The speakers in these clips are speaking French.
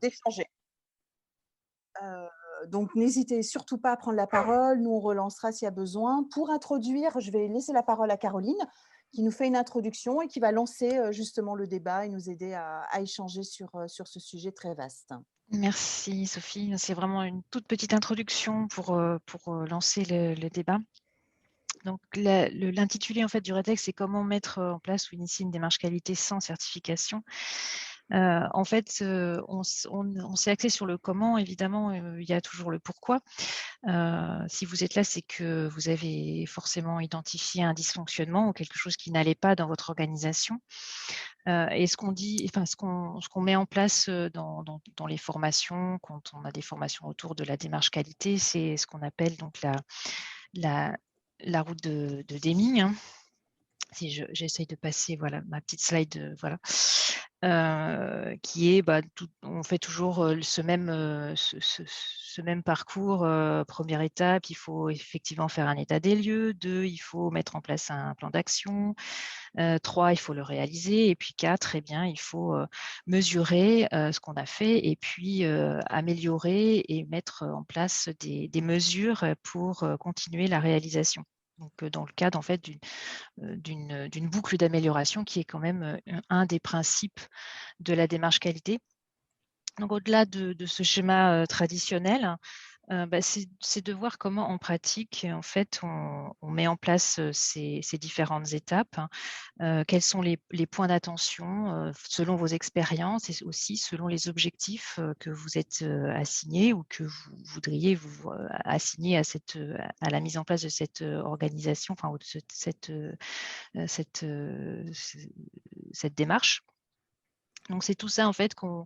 d'échanger. Donc n'hésitez surtout pas à prendre la parole. Nous, on relancera s'il y a besoin. Pour introduire, je vais laisser la parole à Caroline, qui nous fait une introduction et qui va lancer, justement le débat et nous aider à échanger sur ce sujet très vaste. Merci Sophie. C'est vraiment une toute petite introduction pour lancer le débat. Donc l'intitulé en fait du rétex, c'est comment mettre en place ou initier une démarche qualité sans certification. En fait, on s'est axé sur le comment. Évidemment, il y a toujours le pourquoi. Si vous êtes là, c'est que vous avez forcément identifié un dysfonctionnement ou quelque chose qui n'allait pas dans votre organisation. Et ce qu'on met en place dans les formations, quand on a des formations autour de la démarche qualité, c'est ce qu'on appelle donc la route de Deming, hein. Si j'essaye de passer, voilà, ma petite slide, voilà, qui est, on fait toujours ce même parcours. Première étape, il faut effectivement faire un état des lieux. 2, il faut mettre en place un plan d'action. 3, il faut le réaliser. Et puis 4, eh bien, il faut mesurer ce qu'on a fait et puis améliorer et mettre en place des mesures pour continuer la réalisation. Donc, dans le cadre en fait d'une boucle d'amélioration qui est quand même un des principes de la démarche qualité. Donc, au-delà de ce schéma traditionnel, c'est de voir comment en pratique, en fait, on met en place ces différentes étapes, quels sont les points d'attention selon vos expériences et aussi selon les objectifs que vous êtes assignés ou que vous voudriez vous assigner à la mise en place de cette organisation, enfin, ou de cette démarche. Donc, c'est tout ça en fait qu'on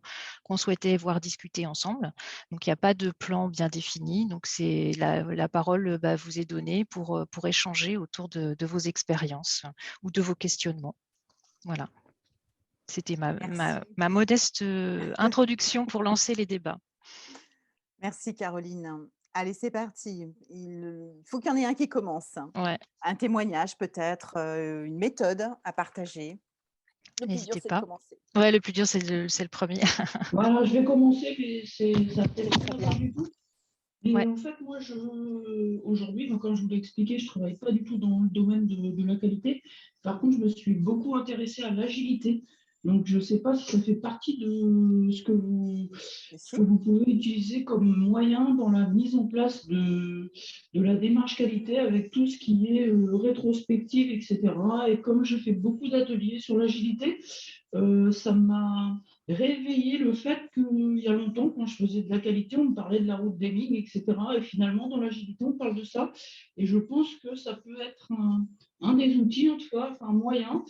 souhaitait voir discuter ensemble. Donc, il n'y a pas de plan bien défini. Donc, c'est la parole vous est donnée pour échanger autour de vos expériences ou de vos questionnements. Voilà. C'était ma modeste introduction pour lancer les débats. Merci Caroline. Allez, c'est parti. Il faut qu'il y en ait un qui commence. Ouais, Un témoignage peut-être, une méthode à partager. Le plus dur, n'hésitez c'est de pas. commencer. Ouais, le plus dur, c'est le premier. Voilà, je vais commencer, mais ça ne pas du tout. Et Ouais. en fait, moi, aujourd'hui, comme je vous l'ai expliqué, je ne travaille pas du tout dans le domaine de la qualité. Par contre, je me suis beaucoup intéressée à l'agilité. Donc, je ne sais pas si ça fait partie de ce que vous pouvez utiliser comme moyen dans la mise en place de la démarche qualité avec tout ce qui est rétrospective, etc. Et comme je fais beaucoup d'ateliers sur l'agilité, ça m'a réveillé le fait qu'il y a longtemps, quand je faisais de la qualité, on me parlait de la route des lignes, etc. Et finalement, dans l'agilité, on parle de ça. Et je pense que ça peut être un des outils, en tout cas, enfin, un moyen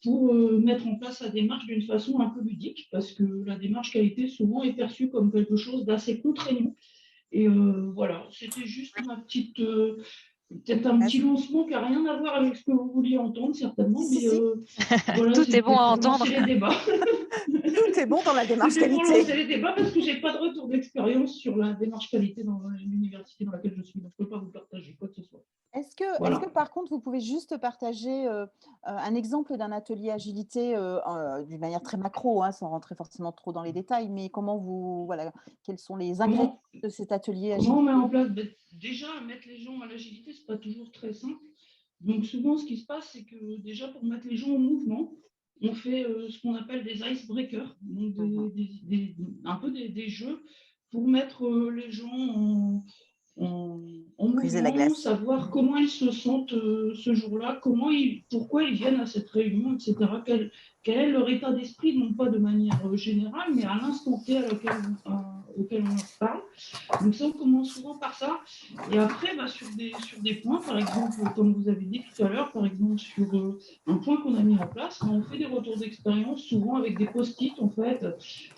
pour mettre en place la démarche d'une façon un peu ludique, parce que la démarche qualité, souvent, est perçue comme quelque chose d'assez contraignant. Et voilà, c'était juste ma petite... peut-être un petit lancement qui n'a rien à voir avec ce que vous vouliez entendre, certainement, mais voilà, Tout est bon à pour entendre. lancer les débats. Tout est bon dans la démarche C'était pour qualité. lancer les débats parce que je n'ai pas de retour d'expérience sur la démarche qualité dans l'université dans laquelle je suis. Donc, je ne peux pas vous partager quoi que ce soit. Est-ce que par contre, vous pouvez juste partager un exemple d'un atelier agilité d'une manière très macro, hein, sans rentrer forcément trop dans les détails, mais voilà, quels sont les ingrédients de cet atelier Comment on met agilité? en place déjà, mettre les gens à l'agilité, ce n'est pas toujours très simple. Donc, souvent, ce qui se passe, c'est que déjà, pour mettre les gens en mouvement, on fait ce qu'on appelle des icebreakers, donc un peu des jeux pour mettre les gens en Briser la mouvement, glace. savoir comment ils se sentent ce jour-là, pourquoi ils viennent à cette réunion, etc. Quel est leur état d'esprit, non pas de manière générale, mais à l'instant T auquel on leur parle. Donc ça, on commence souvent par ça. Et après, sur des points, par exemple, comme vous avez dit tout à l'heure, par exemple, sur un point qu'on a mis en place, on fait des retours d'expérience, souvent avec des post-it, en fait.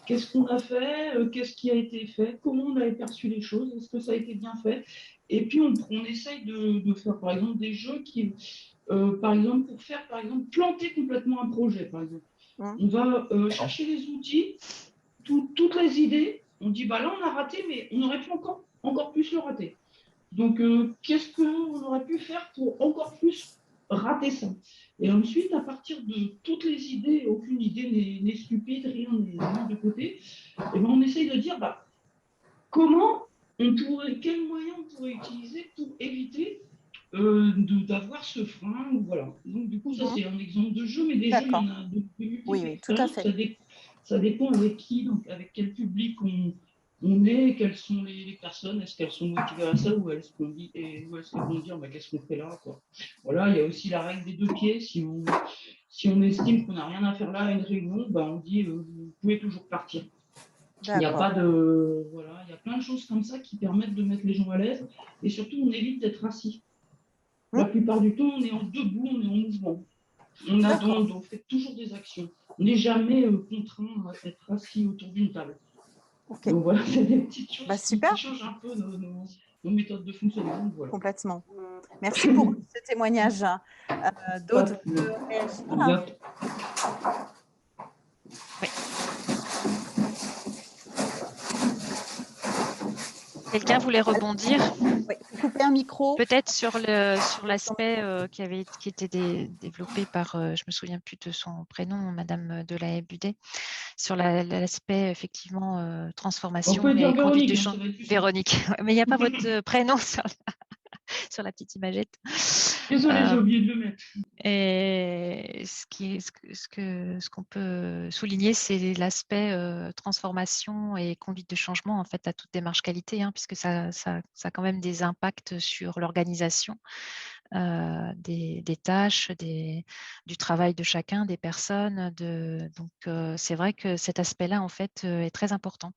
Qu'est-ce qu'on a fait, qu'est-ce qui a été fait, comment on a perçu les choses, est-ce que ça a été bien fait. Et puis, on essaye de faire, par exemple, des jeux qui, par exemple, pour faire, par exemple, planter complètement un projet, par exemple. On va chercher les outils, toutes les idées. On dit, là, on a raté, mais on aurait pu encore plus le rater. Donc, qu'est-ce qu'on aurait pu faire pour encore plus rater ça. Et ensuite, à partir de toutes les idées, aucune idée n'est stupide, rien n'est mis de côté, et ben on essaye de dire quels moyens on pourrait utiliser pour éviter d'avoir ce frein. Voilà. Donc, du coup, ça, c'est un exemple de jeu, mais des jeux, il y en a de multiples tout à expériences. fait. Ça dépend avec qui, donc avec quel public on est, quelles sont les personnes, est-ce qu'elles sont motivées à ça, ou est-ce qu'elles vont dire qu'est-ce qu'on fait là, quoi. Voilà, il y a aussi la règle des 2 pieds. Si on estime qu'on n'a rien à faire là à une réunion, on dit vous pouvez toujours partir. Il n'y a pas de. Voilà, il y a plein de choses comme ça qui permettent de mettre les gens à l'aise, et surtout, on évite d'être assis. La plupart du temps, on est en debout, on est en mouvement. On fait toujours des actions. On n'est jamais contraint à être assis autour d'une table. Okay. Donc voilà, c'est des petites choses qui super. changent un peu nos méthodes de fonctionnement. Voilà. Complètement. Merci pour ce témoignage. D'autres réagir? Oui. Quelqu'un voulait rebondir? Oui, couper un micro. Peut-être sur l'aspect qui était développé par, je me souviens plus de son prénom, Madame Delahaye-Budet, sur l'aspect effectivement transformation et conduite de changement. Véronique, mais il n'y a pas votre prénom sur la petite imagette. Désolée, j'ai oublié de le mettre. Et ce qu'on peut souligner, c'est l'aspect transformation et conduite de changement en fait à toute démarche qualité, puisque ça a quand même des impacts sur l'organisation des tâches, du travail de chacun, des personnes. Donc c'est vrai que cet aspect-là en fait est très important.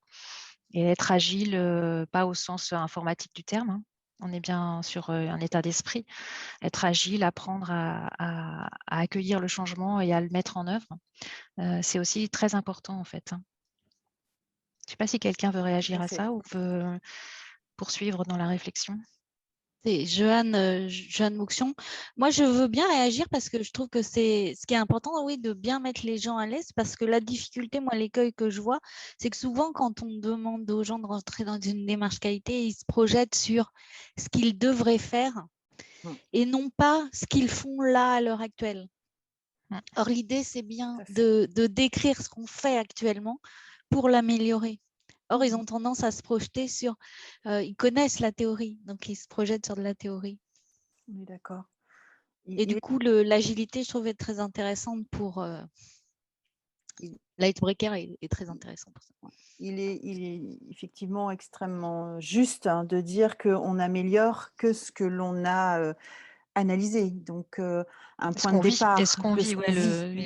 Et être agile, pas au sens informatique du terme. On est bien sur un état d'esprit. Être agile, apprendre à accueillir le changement et à le mettre en œuvre, c'est aussi très important en fait. Je ne sais pas si quelqu'un veut réagir à ça ou veut poursuivre dans la réflexion. C'est Joanne Mouxion. Moi, je veux bien réagir parce que je trouve que c'est ce qui est important, oui, de bien mettre les gens à l'aise, parce que la difficulté, moi, l'écueil que je vois, c'est que souvent, quand on demande aux gens de rentrer dans une démarche qualité, ils se projettent sur ce qu'ils devraient faire et non pas ce qu'ils font là à l'heure actuelle. Or, l'idée, c'est bien de décrire ce qu'on fait actuellement pour l'améliorer. Or, ils ont tendance à se projeter sur... ils connaissent la théorie, donc ils se projettent sur de la théorie. On est d'accord. Et du coup, l'agilité, je trouvais très intéressante pour... l'icebreaker est très intéressant pour ça. Il est effectivement extrêmement juste de dire qu'on n'améliore que ce que l'on a analysé. Donc, un point de départ. Qu'est-ce qu'on vit,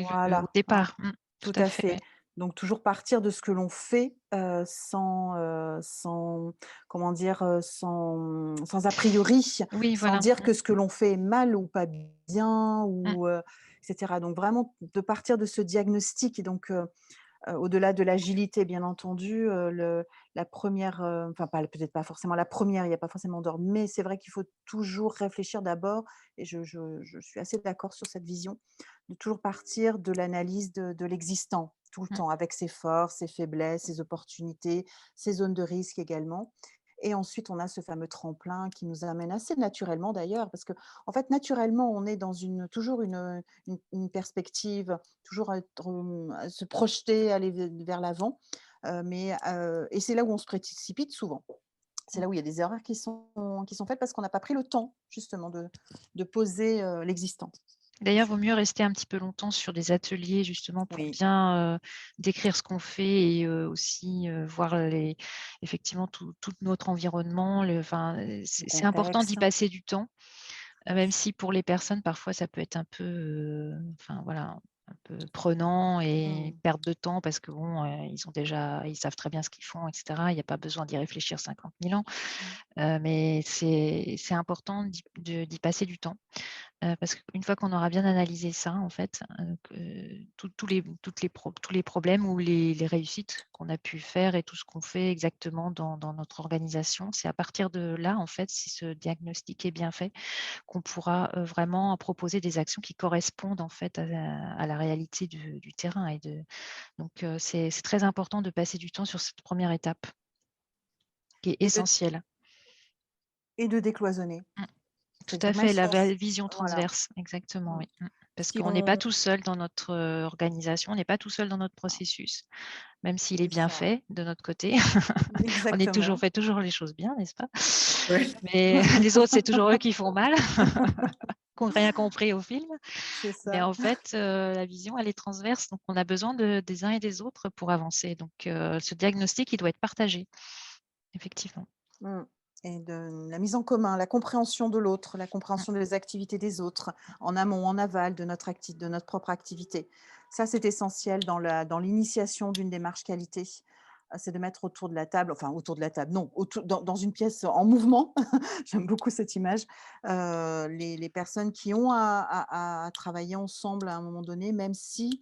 voilà. au départ. Tout à fait. Ouais. Donc, toujours partir de ce que l'on fait sans comment dire, sans a priori, sans dire que ce que l'on fait est mal ou pas bien, ou etc. Donc, vraiment, de partir de ce diagnostic. Et donc, au-delà de l'agilité, bien entendu, la première, enfin peut-être pas forcément la première, il n'y a pas forcément d'ordre, mais c'est vrai qu'il faut toujours réfléchir d'abord, et je suis assez d'accord sur cette vision, de toujours partir de l'analyse de l'existant, tout le temps, avec ses forces, ses faiblesses, ses opportunités, ses zones de risque également. Et ensuite, on a ce fameux tremplin qui nous amène assez naturellement d'ailleurs, parce que en fait, naturellement, on est dans toujours une perspective, toujours se projeter, aller vers l'avant, et c'est là où on se précipite souvent. C'est là où il y a des erreurs qui sont faites parce qu'on n'a pas pris le temps justement de poser l'existant. D'ailleurs, il vaut mieux rester un petit peu longtemps sur des ateliers justement pour bien décrire ce qu'on fait et aussi voir effectivement tout notre environnement. C'est important d'y passer du temps, même si pour les personnes, parfois, ça peut être un peu, un peu prenant et perte de temps parce que bon, ils savent très bien ce qu'ils font, etc. Il n'y a pas besoin d'y réfléchir 50 000 ans. Mais c'est important d'y passer du temps. Parce qu'une fois qu'on aura bien analysé ça, en fait, tous les problèmes ou les réussites qu'on a pu faire et tout ce qu'on fait exactement dans notre organisation, c'est à partir de là, en fait, si ce diagnostic est bien fait, qu'on pourra vraiment proposer des actions qui correspondent en fait à la réalité du terrain. Donc, c'est très important de passer du temps sur cette première étape qui est essentielle. Et de décloisonner. Tout C'est à la même fait, la chose. vision Voilà. transverse, exactement, oui. Parce Qui qu'on n'est pas vont... tout seul dans notre organisation, on n'est pas tout seul dans notre processus, même s'il est C'est bien ça. fait de notre côté. On Exactement. fait toujours les choses bien, n'est-ce pas? Ouais. Mais les autres, c'est toujours eux qui font mal, qui n'ont rien compris au film. C'est Mais ça. en fait, la vision, elle est transverse, donc on a besoin des uns et des autres pour avancer. Donc, ce diagnostic, il doit être partagé, effectivement. Et de la mise en commun, la compréhension de l'autre, la compréhension des activités des autres, en amont, en aval de notre propre activité. Ça, c'est essentiel dans l'initiation d'une démarche qualité. C'est de mettre autour de la table, enfin autour de la table, non, dans une pièce en mouvement, j'aime beaucoup cette image, les personnes qui ont à travailler ensemble à un moment donné, même si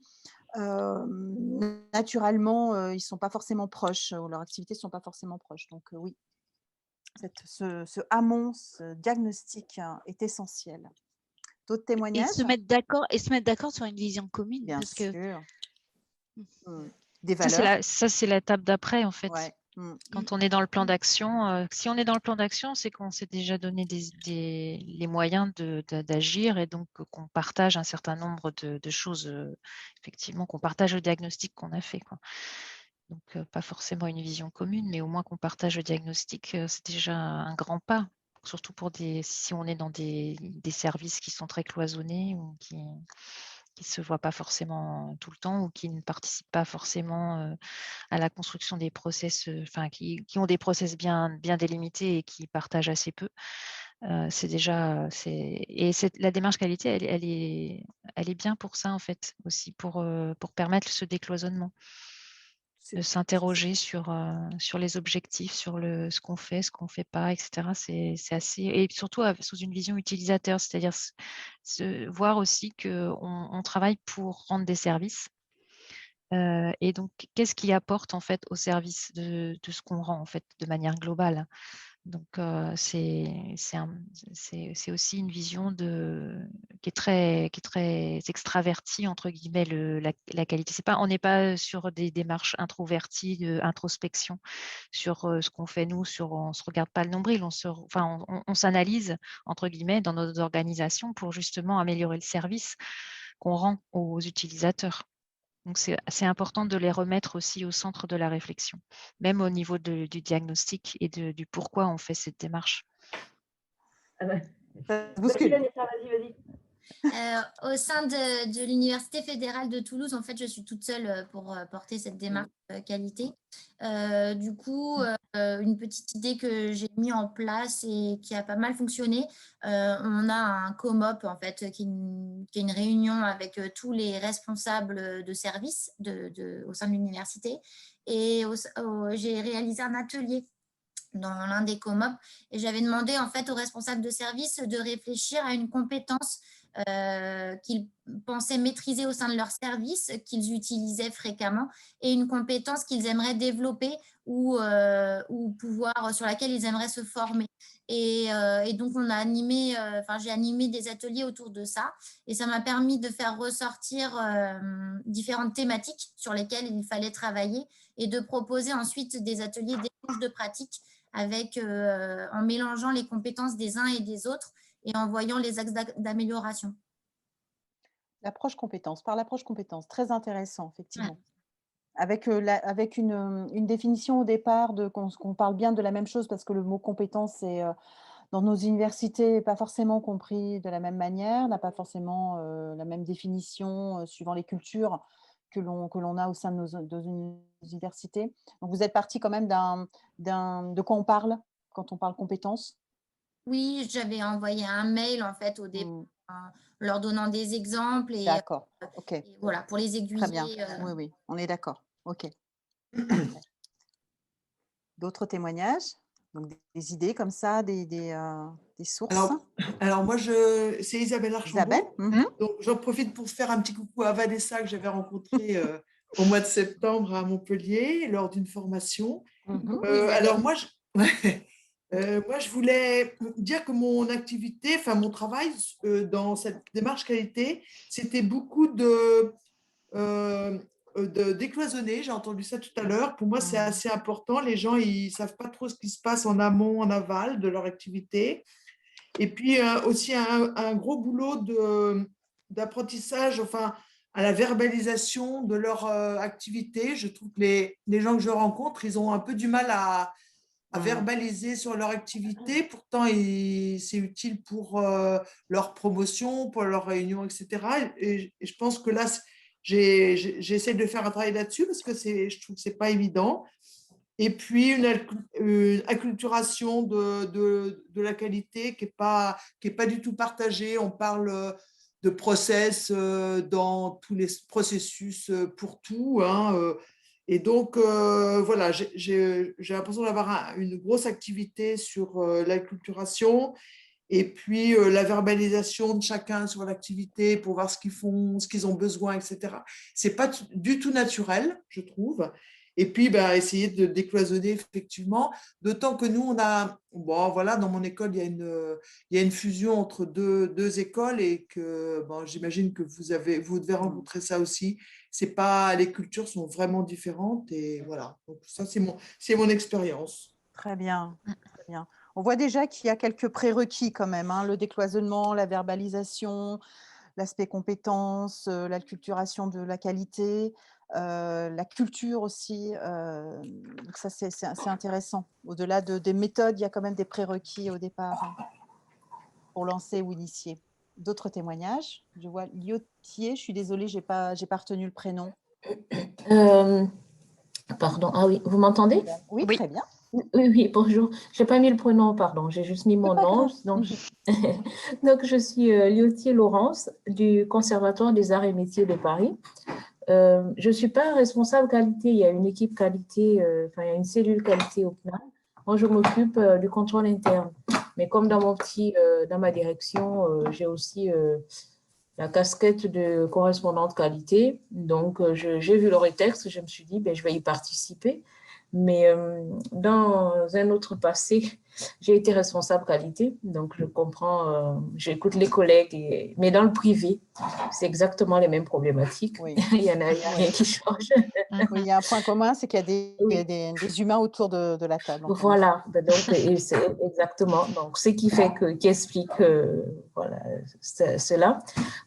naturellement, ils ne sont pas forcément proches, ou leurs activités ne sont pas forcément proches. Donc oui, ce amont, ce diagnostic est essentiel. D'autres Et témoignages? se mettre d'accord sur une vision commune, Bien parce que sûr. Des Ça, valeurs? c'est l'étape d'après, en fait. Ouais. Quand on est dans le plan d'action, si on est dans le plan d'action, c'est qu'on s'est déjà donné les moyens d'agir et donc qu'on partage un certain nombre de choses, effectivement, qu'on partage le diagnostic qu'on a fait, quoi. Donc, pas forcément une vision commune, mais au moins qu'on partage le diagnostic, c'est déjà un grand pas, surtout si on est dans des services qui sont très cloisonnés ou qui ne se voient pas forcément tout le temps ou qui ne participent pas forcément à la construction des process, enfin qui ont des process bien délimités et qui partagent assez peu. C'est déjà, la démarche qualité, elle est bien pour ça en fait, aussi pour permettre ce décloisonnement, de s'interroger sur les objectifs, sur ce qu'on fait pas, etc. C'est assez, et surtout sous une vision utilisateur, c'est-à-dire voir aussi qu'on travaille pour rendre des services. Et donc, qu'est-ce qui apporte en fait au service de ce qu'on rend en fait de manière globale. Donc, c'est aussi une vision qui est très extravertie entre guillemets, la qualité. On n'est pas sur des démarches introverties d'introspection sur ce qu'on fait nous, on se regarde pas le nombril, on s'analyse entre guillemets dans nos organisations pour justement améliorer le service qu'on rend aux utilisateurs. Donc, c'est important de les remettre aussi au centre de la réflexion, même au niveau du diagnostic et du pourquoi on fait cette démarche. Vas-y, vas-y. Au sein de l'Université fédérale de Toulouse, en fait, je suis toute seule pour porter cette démarche qualité. Du coup, une petite idée que j'ai mis en place et qui a pas mal fonctionné, on a un COMOP, en fait, qui est une réunion avec tous les responsables de service au sein de l'université. Et j'ai réalisé un atelier dans l'un des COMOP et j'avais demandé en fait aux responsables de service de réfléchir à une compétence qu'ils pensaient maîtriser au sein de leur service, qu'ils utilisaient fréquemment, et une compétence qu'ils aimeraient développer ou sur laquelle ils aimeraient se former. Et donc, j'ai animé des ateliers autour de ça, et ça m'a permis de faire ressortir différentes thématiques sur lesquelles il fallait travailler et de proposer ensuite des ateliers d'échange de pratiques en mélangeant les compétences des uns et des autres et en voyant les axes d'amélioration. L'approche compétence, par l'approche compétence, très intéressant, effectivement. Avec une définition au départ qu'on parle bien de la même chose, parce que le mot compétence est dans nos universités pas forcément compris de la même manière, n'a pas forcément la même définition suivant les cultures que l'on a au sein de nos universités. Donc vous êtes parti quand même de quoi on parle quand on parle compétences? Oui, j'avais envoyé un mail en fait au départ, leur donnant des exemples et D'accord, ok. et voilà, pour les Très bien, aiguiller. oui, on est d'accord, ok. D'autres témoignages? Donc des idées comme ça, des sources? Alors moi, c'est Isabelle Isabelle? Archambault. Donc j'en profite pour faire un petit coucou à Vanessa que j'avais rencontrée au mois de septembre à Montpellier lors d'une formation. Alors moi, je voulais dire que mon activité, enfin mon travail dans cette démarche qualité, c'était beaucoup de décloisonner. J'ai entendu ça tout à l'heure. Pour moi, c'est assez important. Les gens, ils ne savent pas trop ce qui se passe en amont, en aval de leur activité. Et puis aussi un gros boulot d'apprentissage, enfin, à la verbalisation de leur activité. Je trouve que les gens que je rencontre, ils ont un peu du mal à verbaliser sur leur activité. Pourtant, c'est utile pour leur promotion, pour leur réunion, etc. Et je pense que là, j'essaie de faire un travail là-dessus parce que je trouve que ce n'est pas évident. Et puis, une acculturation de la qualité qui est pas du tout partagée. On parle de process dans tous les processus pour tout, hein. Et donc, voilà, j'ai l'impression d'avoir une grosse activité sur l'acculturation et puis la verbalisation de chacun sur l'activité pour voir ce qu'ils font, ce qu'ils ont besoin, etc. Ce n'est pas du tout naturel, je trouve. Et puis, essayer de décloisonner effectivement, d'autant que nous, bon, voilà, dans mon école, il y a une fusion entre deux écoles et que bon, j'imagine que vous devez rencontrer ça aussi. Les cultures sont vraiment différentes et voilà. Donc, ça, c'est mon expérience. Très bien, très bien. On voit déjà qu'il y a quelques prérequis quand même, hein, le décloisonnement, la verbalisation, l'aspect compétences, l'acculturation de la qualité, la culture aussi. Donc ça, c'est intéressant. Au-delà des méthodes, il y a quand même des prérequis au départ, hein, pour lancer ou initier. D'autres témoignages? Je vois Lyotier, je suis désolée, j'ai pas retenu le prénom. Pardon, ah oui, vous m'entendez? Oui, très bien. Oui, bonjour. Je n'ai pas mis le prénom, pardon, j'ai juste mis mon nom. Donc, je suis Lyotier Laurence du Conservatoire des Arts et Métiers de Paris. Je ne suis pas responsable qualité, il y a une équipe qualité, il y a une cellule qualité au CNAM. Moi, je m'occupe du contrôle interne. Mais comme dans ma direction, j'ai aussi la casquette de correspondante qualité. Donc, j'ai vu le texte, je me suis dit, je vais y participer. Mais dans un autre passé, j'ai été responsable qualité, donc je comprends, j'écoute les collègues, mais dans le privé, c'est exactement les mêmes problématiques. Oui. Il y en a rien qui change. Oui, il y a un point commun, c'est qu'il y a des humains autour de la table. Voilà, donc c'est exactement. Donc, ce qui explique voilà, cela.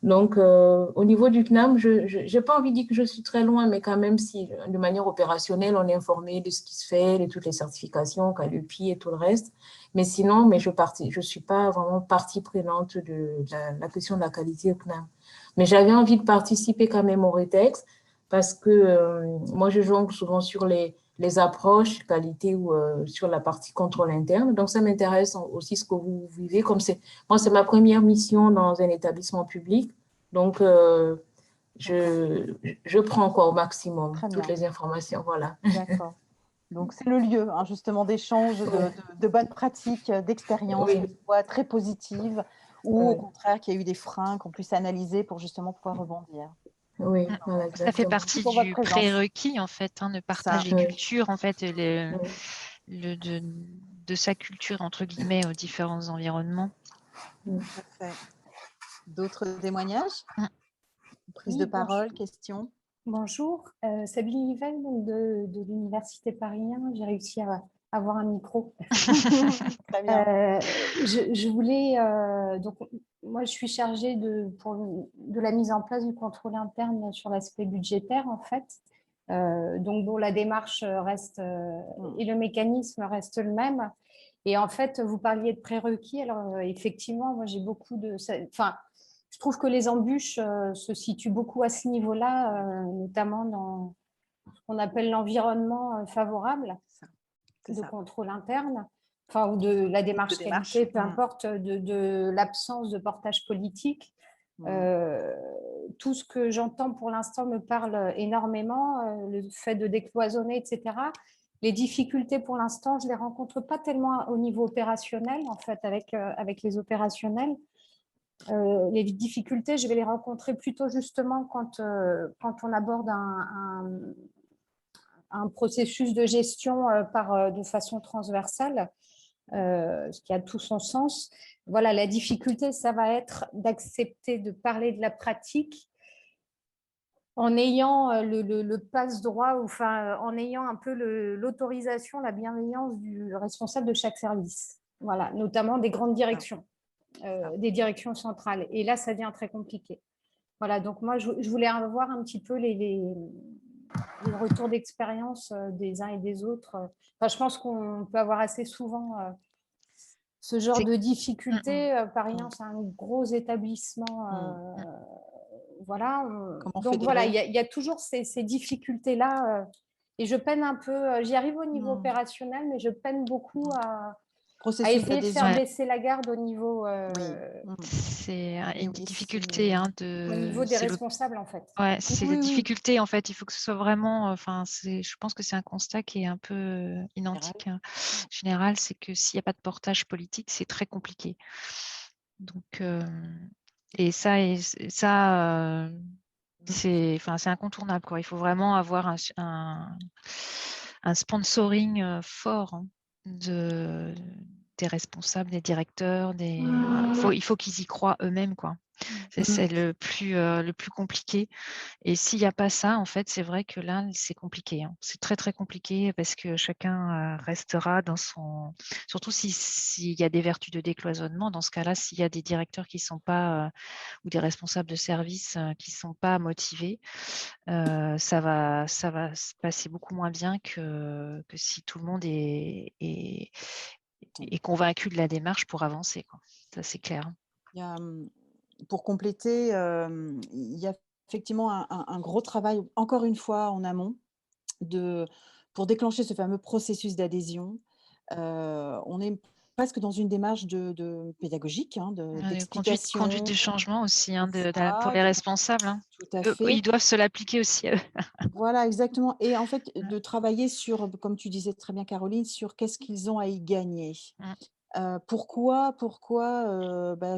Donc, au niveau du CNAM, je n'ai pas envie de dire que je suis très loin, mais quand même, si de manière opérationnelle, on est informé de ce qui se fait, de toutes les certifications, Calupi et tout le reste. Mais sinon, je suis pas vraiment partie prenante de la question de la qualité au CNAM. Mais j'avais envie de participer quand même au RETEX parce que moi, je jongle souvent sur les approches qualité ou sur la partie contrôle interne. Donc, ça m'intéresse aussi ce que vous vivez. Moi, c'est ma première mission dans un établissement public. Donc, je prends au maximum toutes les informations. Voilà. D'accord. Donc, c'est le lieu, hein, justement, d'échange, de bonnes pratiques, d'expériences, soit très positives, ou au contraire, qu'il y a eu des freins qu'on puisse analyser pour justement pouvoir rebondir. Oui, voilà, ça fait partie du prérequis, en fait, hein, de partage des cultures, en fait, de sa culture, entre guillemets, aux différents environnements. D'autres témoignages? Prise de parole, questions? Bonjour, Sabine Livelle de l'Université Paris 1. J'ai réussi à avoir un micro. Très bien. Je voulais, donc moi je suis chargée de la mise en place du contrôle interne sur l'aspect budgétaire en fait. Donc bon, la démarche reste et le mécanisme reste le même. Et en fait, vous parliez de prérequis. Alors effectivement, moi j'ai beaucoup de, enfin, je trouve que les embûches se situent beaucoup à ce niveau-là, notamment dans ce qu'on appelle l'environnement favorable de contrôle interne, enfin, ou de la démarche qualité, peu importe, de l'absence de portage politique. Tout ce que j'entends pour l'instant me parle énormément, le fait de décloisonner, etc. Les difficultés pour l'instant, je ne les rencontre pas tellement au niveau opérationnel, en fait, avec les opérationnels. Les difficultés, je vais les rencontrer plutôt justement quand on aborde un processus de gestion de façon transversale, ce qui a tout son sens. Voilà, la difficulté, ça va être d'accepter de parler de la pratique en ayant le passe-droit, enfin, en ayant un peu l'autorisation, la bienveillance du responsable de chaque service, voilà, notamment des grandes directions. des directions centrales. Et là, ça devient très compliqué. Voilà, donc moi, je voulais avoir un petit peu les retours d'expérience des uns et des autres. Enfin, je pense qu'on peut avoir assez souvent ce genre de difficultés. Paris, c'est un gros établissement. Voilà. Donc voilà, il y a toujours ces difficultés-là. Et je peine un peu, j'y arrive au niveau opérationnel, mais je peine beaucoup à essayer de faire baisser la garde au niveau, C'est une oui, difficulté au niveau des responsables, en fait. Ouais, c'est Oui, des oui. difficultés en fait. Il faut que ce soit vraiment. Enfin, je pense que c'est un constat qui est un peu identique, hein. Général, c'est que s'il n'y a pas de portage politique, c'est très compliqué. Donc, et ça, c'est incontournable, quoi. Il faut vraiment avoir un sponsoring fort, hein, des responsables, des directeurs, il faut qu'ils y croient eux-mêmes, quoi. C'est le plus compliqué. Et s'il n'y a pas ça, en fait, c'est vrai que là, c'est compliqué, hein. C'est très, très compliqué parce que chacun restera dans son... Surtout s'il y a des vertus de décloisonnement. Dans ce cas-là, s'il y a des directeurs qui ne sont pas, ou des responsables de service qui ne sont pas motivés, ça va se passer beaucoup moins bien que si tout le monde est convaincu de la démarche pour avancer, quoi. Ça, c'est clair. Pour compléter, il y a effectivement un gros travail, encore une fois, en amont, pour déclencher ce fameux processus d'adhésion. On est presque dans une démarche de pédagogique, hein, d'explication. Conduite du changement aussi, hein, pour les Ça, responsables, hein. tout à fait. Ils doivent se l'appliquer aussi à eux. Voilà, exactement. Et en fait, de travailler sur, comme tu disais très bien, Caroline, sur qu'est-ce qu'ils ont à y gagner. Pourquoi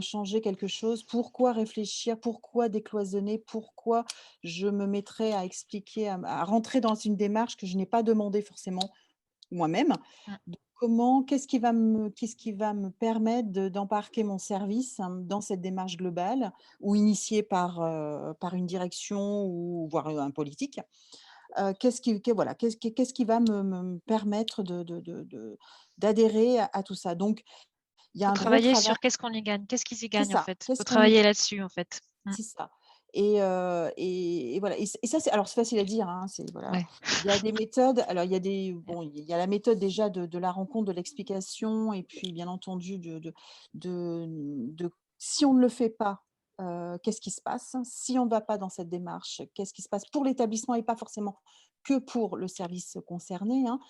changer quelque chose? Pourquoi réfléchir? Pourquoi décloisonner? Pourquoi je me mettrais à expliquer, à rentrer dans une démarche que je n'ai pas demandé forcément moi-même? Donc qu'est-ce qui va me permettre d'embarquer mon service, hein, dans cette démarche globale ou initiée par une direction ou voire un politique? Qu'est-ce qui va me permettre d'adhérer à tout ça? Donc il y a Faut un gros travailler travail. sur qu'est-ce qu'on y gagne, qu'est-ce qu'ils y C'est gagnent en ça. fait. Qu'est-ce Faut qu'on y travailler gagne? là-dessus en fait. C'est ça. Et voilà. Et ça, c'est facile à dire, hein, voilà. Ouais. Il y a des méthodes. Alors, il y a la méthode déjà de la rencontre, de l'explication, et puis bien entendu si on ne le fait pas, qu'est-ce qui se passe? Si on ne va pas dans cette démarche, qu'est-ce qui se passe pour l'établissement et pas forcément que pour le service concerné, hein.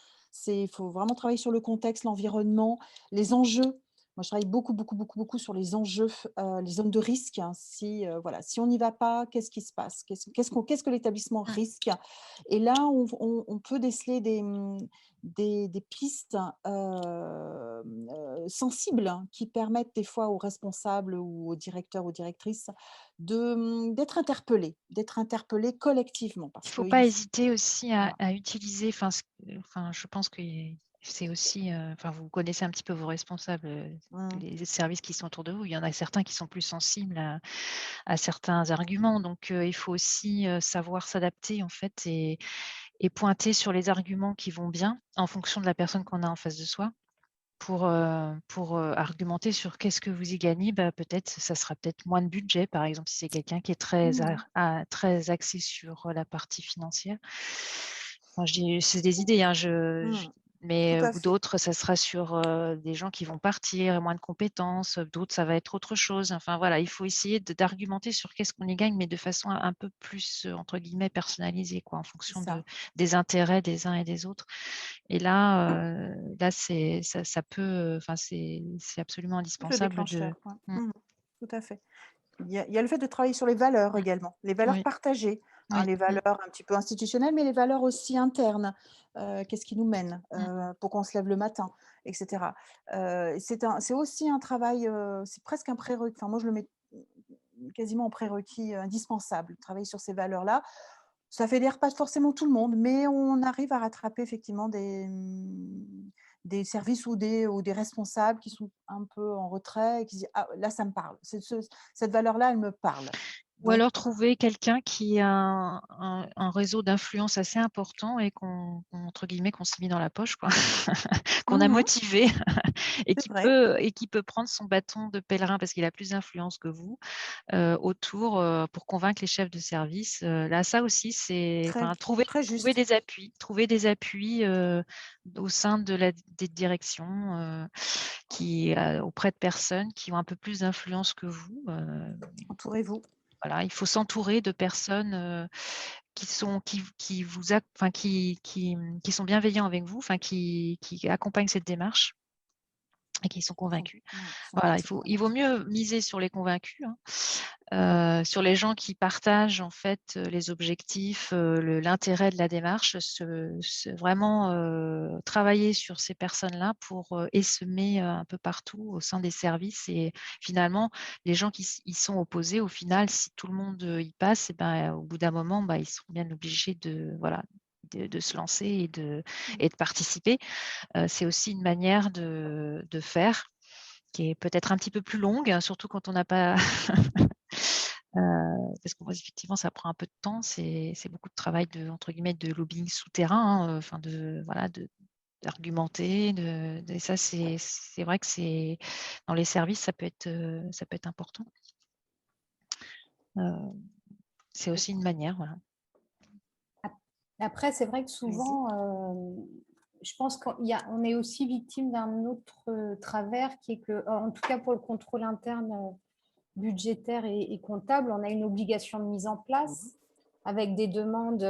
Il faut vraiment travailler sur le contexte, l'environnement, les enjeux. Moi, je travaille beaucoup, beaucoup, beaucoup, beaucoup sur les enjeux, les zones de risque, hein. Si on n'y va pas, qu'est-ce qui se passe? Qu'est-ce que l'établissement risque? Et là, on peut déceler des pistes sensibles, hein, qui permettent des fois aux responsables ou aux directeurs, aux directrices d'être interpellés collectivement. Il ne faut pas hésiter aussi à utiliser, je pense que c'est aussi, vous connaissez un petit peu vos responsables, les services qui sont autour de vous. Il y en a certains qui sont plus sensibles à certains arguments. Donc, il faut aussi savoir s'adapter en fait et pointer sur les arguments qui vont bien en fonction de la personne qu'on a en face de soi. Pour argumenter sur qu'est-ce que vous y gagnez, ça sera peut-être moins de budget, par exemple, si c'est quelqu'un qui est très axé sur la partie financière. C'est des idées, hein, mais d'autres, ça sera sur des gens qui vont partir, moins de compétences, d'autres, ça va être autre chose. Enfin, voilà, il faut essayer d'argumenter sur qu'est-ce qu'on y gagne, mais de façon un peu plus, entre guillemets, personnalisée, quoi, en fonction des intérêts des uns et des autres. Et là, ça peut, c'est absolument indispensable. Tout à fait. Il y a le fait de travailler sur les valeurs également, les valeurs partagées, hein, les valeurs un petit peu institutionnelles, mais les valeurs aussi internes. Qu'est-ce qui nous mène? Pourquoi on se lève le matin, etc. C'est aussi un travail, c'est presque un prérequis. Enfin, moi, je le mets quasiment en prérequis indispensable, travailler sur ces valeurs-là. Ça fédère pas forcément tout le monde, mais on arrive à rattraper effectivement des services ou des responsables qui sont un peu en retrait et qui disent: «Ah, là, ça me parle. Cette valeur-là, elle me parle». Ou alors trouver quelqu'un qui a un réseau d'influence assez important et entre guillemets, qu'on s'est mis dans la poche, quoi. Qu'on a motivé et qui peut prendre son bâton de pèlerin parce qu'il a plus d'influence que vous autour pour convaincre les chefs de service. Là, ça aussi, c'est trouver des appuis, au sein des directions auprès de personnes qui ont un peu plus d'influence que vous. Entourez-vous. Voilà, il faut s'entourer de personnes qui sont bienveillants avec vous, qui accompagnent cette démarche et qui sont convaincus. Voilà, il vaut mieux miser sur les convaincus, sur les gens qui partagent en fait les objectifs, l'intérêt de la démarche, vraiment travailler sur ces personnes-là pour essaimer un peu partout au sein des services. Et finalement, les gens qui y sont opposés, au final, si tout le monde y passe, au bout d'un moment, ils sont bien obligés de se lancer et de participer. C'est aussi une manière de faire qui est peut-être un petit peu plus longue, surtout quand on n'a pas… parce qu'effectivement, ça prend un peu de temps. C'est beaucoup de travail entre guillemets, de lobbying souterrain, d'argumenter. Et ça, c'est vrai que dans les services, ça peut être important. C'est aussi une manière. Voilà. Après, c'est vrai que souvent, je pense qu'on est aussi victime d'un autre travers qui est que, en tout cas pour le contrôle interne budgétaire et comptable, on a une obligation de mise en place avec des demandes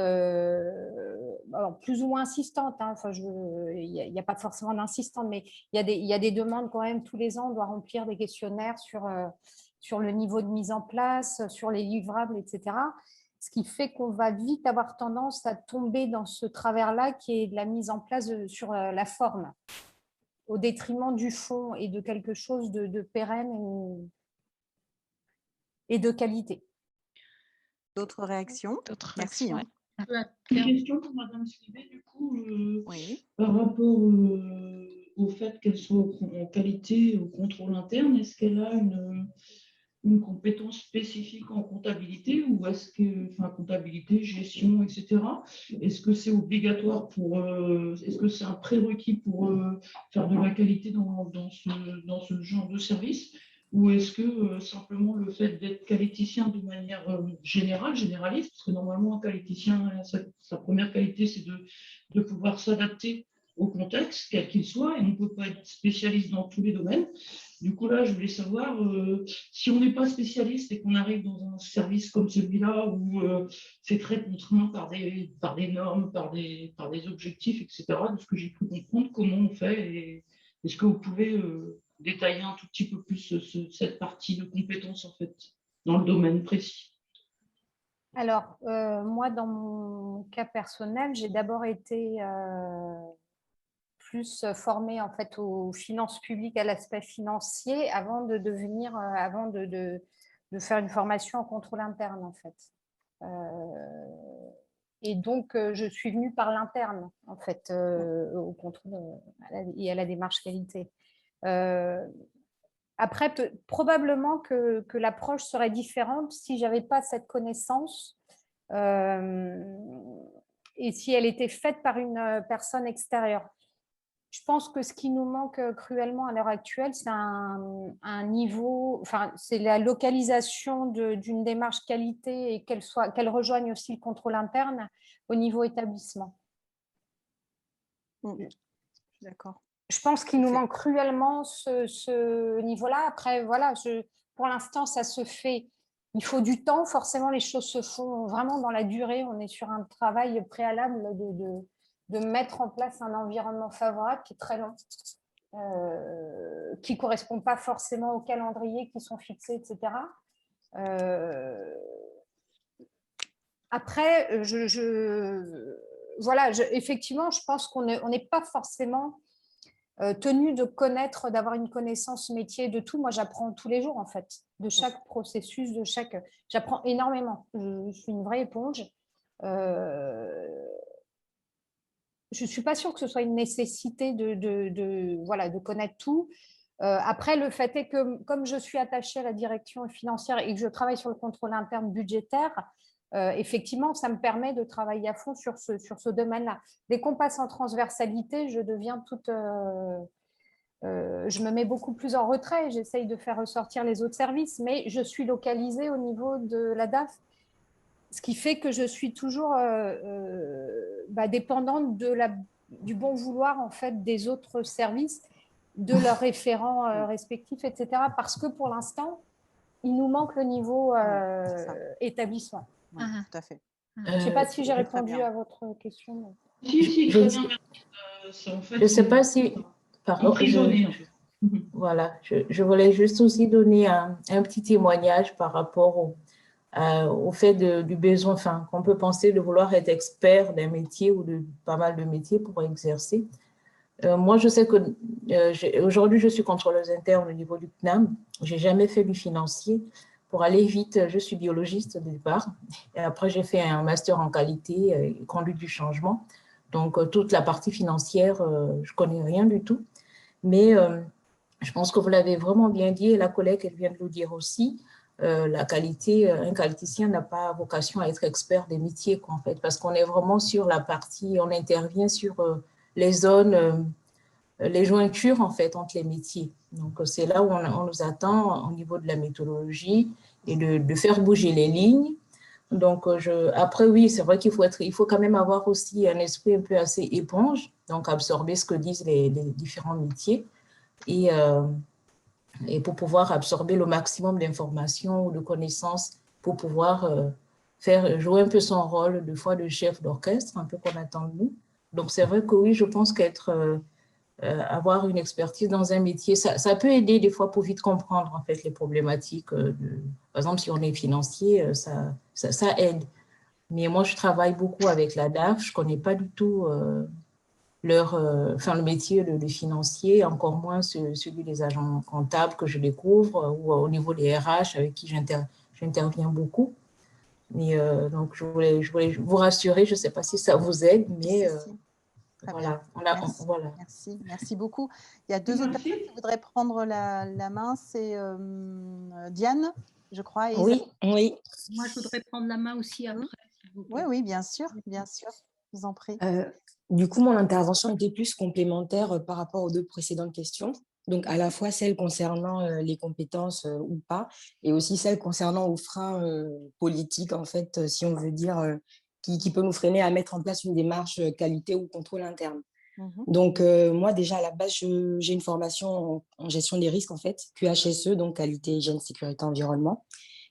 alors plus ou moins insistantes. Il n'y a pas forcément d'insistantes, mais il y a des demandes quand même tous les ans. On doit remplir des questionnaires sur le niveau de mise en place, sur les livrables, etc. Ce qui fait qu'on va vite avoir tendance à tomber dans ce travers-là qui est de la mise en place sur la forme, au détriment du fond et de quelque chose de pérenne et de qualité. D'autres réactions? Merci. Une question pour Madame Slivet, du coup, par rapport au fait qu'elle soit en qualité au contrôle interne, est-ce qu'elle a une compétence spécifique en comptabilité ou est-ce que, comptabilité, gestion, etc. Est-ce que c'est obligatoire est-ce que c'est un prérequis pour faire de la qualité dans ce genre de service? Ou est-ce que simplement le fait d'être qualiticien de manière généraliste, parce que normalement un qualiticien, sa première qualité, c'est de pouvoir s'adapter au contexte, quel qu'il soit, et on ne peut pas être spécialiste dans tous les domaines. Du coup, là, je voulais savoir, si on n'est pas spécialiste et qu'on arrive dans un service comme celui-là, où c'est très contraint par des normes, par des objectifs, etc., de ce que j'ai pu comprendre, comment on fait, et est-ce que vous pouvez détailler un tout petit peu plus cette partie de compétences, en fait, dans le domaine précis? Alors, moi, dans mon cas personnel, j'ai d'abord été plus formée en fait aux finances publiques, à l'aspect financier, avant de devenir, avant de faire une formation en contrôle interne en fait. Et donc, je suis venue par l'interne en fait au contrôle et à la démarche qualité. Après, probablement que l'approche serait différente si j'avais pas cette connaissance et si elle était faite par une personne extérieure. Je pense que ce qui nous manque cruellement à l'heure actuelle, c'est un niveau, c'est la localisation d'une démarche qualité et qu'elle rejoigne aussi le contrôle interne au niveau établissement. D'accord. Je pense qu'il nous manque cruellement ce niveau-là. Après, voilà, pour l'instant, ça se fait. Il faut du temps. Forcément, les choses se font vraiment dans la durée. On est sur un travail préalable de mettre en place un environnement favorable qui est très long, qui ne correspond pas forcément aux calendriers qui sont fixés, etc. Après, effectivement, je pense qu'on n'est pas forcément tenu de connaître, d'avoir une connaissance métier de tout. Moi, j'apprends tous les jours, en fait, de chaque processus, j'apprends énormément. Je suis une vraie éponge. Je ne suis pas sûre que ce soit une nécessité de connaître tout. Après, le fait est que comme je suis attachée à la direction financière et que je travaille sur le contrôle interne budgétaire, effectivement, ça me permet de travailler à fond sur ce domaine-là. Dès qu'on passe en transversalité, je deviens je me mets beaucoup plus en retrait, j'essaye de faire ressortir les autres services, mais je suis localisée au niveau de la DAF, ce qui fait que je suis toujours dépendante du bon vouloir en fait, des autres services, de leurs référents respectifs, etc. Parce que pour l'instant, il nous manque le niveau établissement. Oui, tout à fait. Je ne sais pas si j'ai très répondu bien. à votre question. Si, très bien, merci. En fait, Je ne sais pas si... Pardon, emprisonné, en fait. voilà, je voulais juste aussi donner un petit témoignage par rapport au fait du besoin, enfin, qu'on peut penser de vouloir être expert d'un métier ou de pas mal de métiers pour exercer. Moi, je sais que aujourd'hui, je suis contrôleuse interne au niveau du CNAM. Je n'ai jamais fait du financier. Pour aller vite, je suis biologiste au départ. Et après, j'ai fait un master en qualité et conduite du changement. Donc, toute la partie financière, je ne connais rien du tout. Mais je pense que vous l'avez vraiment bien dit, et la collègue, elle vient de le dire aussi. La qualité, un qualiticien n'a pas vocation à être expert des métiers, en fait, parce qu'on est vraiment sur la partie, on intervient sur les zones, les jointures, en fait, entre les métiers. Donc, c'est là où on nous attend au niveau de la méthodologie et de faire bouger les lignes. Donc, après, oui, c'est vrai qu'il faut quand même avoir aussi un esprit un peu assez éponge, donc absorber ce que disent les différents métiers et pour pouvoir absorber le maximum d'informations ou de connaissances pour pouvoir jouer un peu son rôle de fois de chef d'orchestre, un peu qu'on attend de nous. Donc, c'est vrai que oui, je pense avoir une expertise dans un métier, ça peut aider des fois pour vite comprendre en fait les problématiques. Par exemple, si on est financier, ça aide. Mais moi, je travaille beaucoup avec la DAF, je ne connais pas du tout le métier de financier, encore moins celui des agents comptables que je découvre, ou au niveau des RH avec qui j'interviens beaucoup. Mais donc, je voulais vous rassurer, je ne sais pas si ça vous aide, mais voilà. Merci beaucoup. Il y a deux autres personnes qui voudraient prendre la main, c'est Diane, je crois. Et oui. Moi, je voudrais prendre la main aussi après. Oui, bien sûr, je vous en prie. Du coup, mon intervention était plus complémentaire par rapport aux deux précédentes questions. Donc, à la fois celle concernant les compétences ou pas, et aussi celle concernant aux freins politiques, en fait, si on veut dire, qui peut nous freiner à mettre en place une démarche qualité ou contrôle interne. Donc, moi, déjà, à la base, j'ai une formation en gestion des risques, en fait, QHSE, donc qualité, hygiène, sécurité, environnement.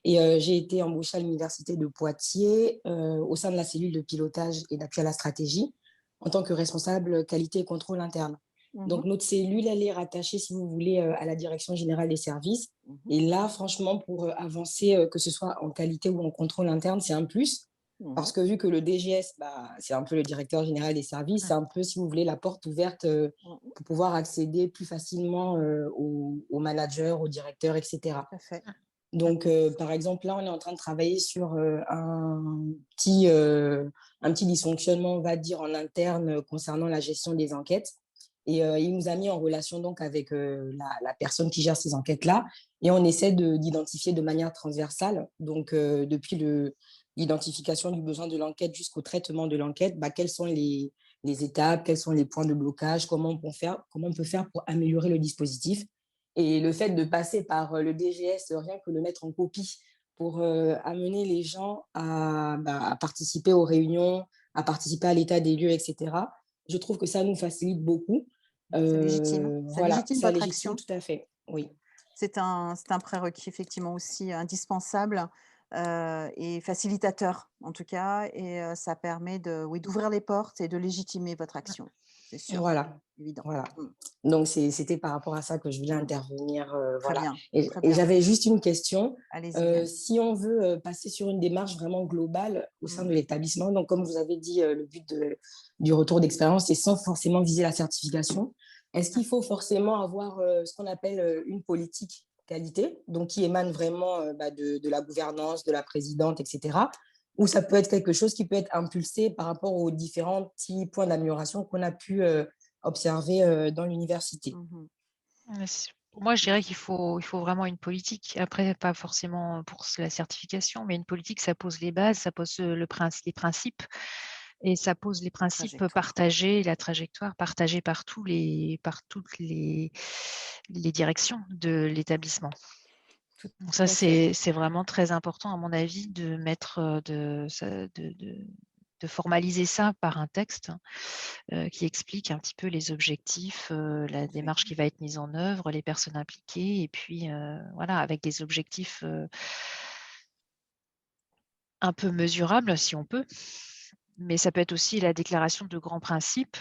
Et j'ai été embauchée à l'université de Poitiers au sein de la cellule de pilotage et d'appui à la stratégie en tant que responsable qualité et contrôle interne. Donc, notre cellule, elle est rattachée, si vous voulez, à la direction générale des services. Et là, franchement, pour avancer, que ce soit en qualité ou en contrôle interne, c'est un plus. Parce que vu que le DGS, c'est un peu le directeur général des services, c'est un peu, si vous voulez, la porte ouverte pour pouvoir accéder plus facilement aux managers, aux directeurs, etc. Parfait. Donc, par exemple, là, on est en train de travailler sur un petit dysfonctionnement, on va dire, en interne concernant la gestion des enquêtes. Et il nous a mis en relation donc avec la personne qui gère ces enquêtes-là. Et on essaie d'identifier de manière transversale, donc depuis l'identification du besoin de l'enquête jusqu'au traitement de l'enquête, quelles sont les étapes, quels sont les points de blocage, comment on peut faire pour améliorer le dispositif. Et le fait de passer par le DGS, rien que le mettre en copie pour amener les gens à participer aux réunions, à participer à l'état des lieux, etc., je trouve que ça nous facilite beaucoup. C'est légitime. Voilà, ça légitime votre action. Tout à fait, oui. C'est un prérequis effectivement aussi indispensable et facilitateur en tout cas. Et ça permet d'ouvrir les portes et de légitimer votre action. C'est sûr. Voilà. Évident. Voilà. Donc, c'était par rapport à ça que je voulais intervenir. Voilà. Bien, et j'avais juste une question. Allez-y. Si on veut passer sur une démarche vraiment globale au sein de l'établissement, donc comme vous avez dit, le but du retour d'expérience, c'est sans forcément viser la certification. Est-ce qu'il faut forcément avoir ce qu'on appelle une politique qualité, donc qui émane vraiment de la gouvernance, de la présidente, etc. Ou ça peut être quelque chose qui peut être impulsé par rapport aux différents petits points d'amélioration qu'on a pu observer dans l'université. Moi, je dirais qu'il faut vraiment une politique. Après, pas forcément pour la certification, mais une politique, ça pose les bases, ça pose les principes, et ça pose les principes Trajectoire. partagés, la trajectoire partagée par toutes les directions de l'établissement. Donc ça, c'est vraiment très important, à mon avis, de mettre, de formaliser ça par un texte qui explique un petit peu les objectifs, la démarche qui va être mise en œuvre, les personnes impliquées, et puis voilà, avec des objectifs un peu mesurables si on peut. Mais ça peut être aussi la déclaration de grands principes.